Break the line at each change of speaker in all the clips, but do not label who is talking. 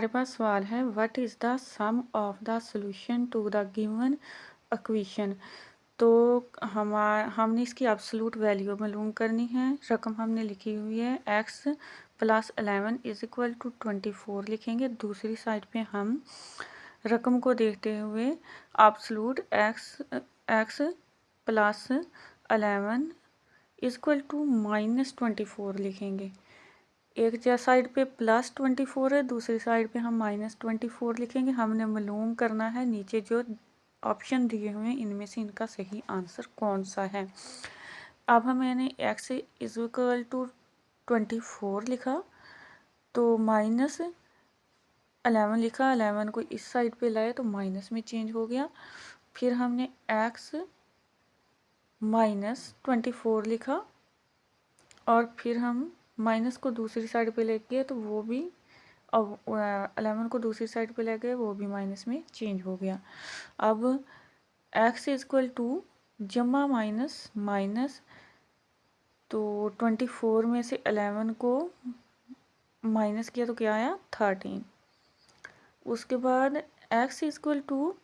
हमारे पास सवाल है what is the sum of the solution to the given equation. तो हमने इसकी एब्सोल्यूट वैल्यू मालूम करनी है। रकम हमने लिखी हुई है x plus 11 is equal to 24 लिखेंगे। दूसरी साइड पे हम रकम को देखते हुए absolute x plus 11 is equal to -24 लिखेंगे। एक साइड पे +24 है, दूसरी साइड पे हम -24 लिखेंगे। हमने मालूम करना है नीचे जो ऑप्शन दिए हुए हैं इनमें से इनका सही आंसर कौन सा है। अब मैंने x इज इक्वल टू 24 लिखा तो -11 लिखा, 11 को इस साइड पे लाए तो माइनस में चेंज हो गया। फिर हमने x -24 लिखा और फिर हम माइनस को दूसरी साइड पे ले गए तो वो भी, अब 11 को दूसरी साइड पे ले गए वो भी माइनस में चेंज हो गया। अब x इज इक्वल टू जमा माइनस माइनस, तो 24 में से 11 को माइनस किया तो क्या आया 13। उसके बाद x is equal to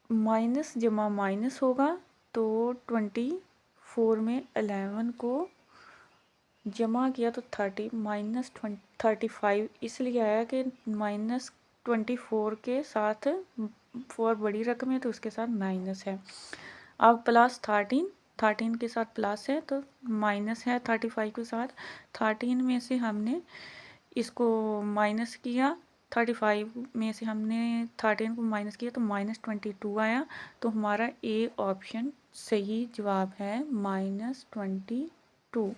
minus जमा माइनस होगा तो 24 में 11 को जमा किया तो 30 -35 इसलिए आया कि -24 के साथ 4 बड़ी रकम है तो उसके साथ माइनस है। अब प्लस 13 के साथ प्लस है तो माइनस है 35 के साथ। 13 में से हमने इसको माइनस किया, 35 में से हमने 13 को माइनस किया तो -22 आया। तो हमारा ए ऑप्शन सही जवाब है -22।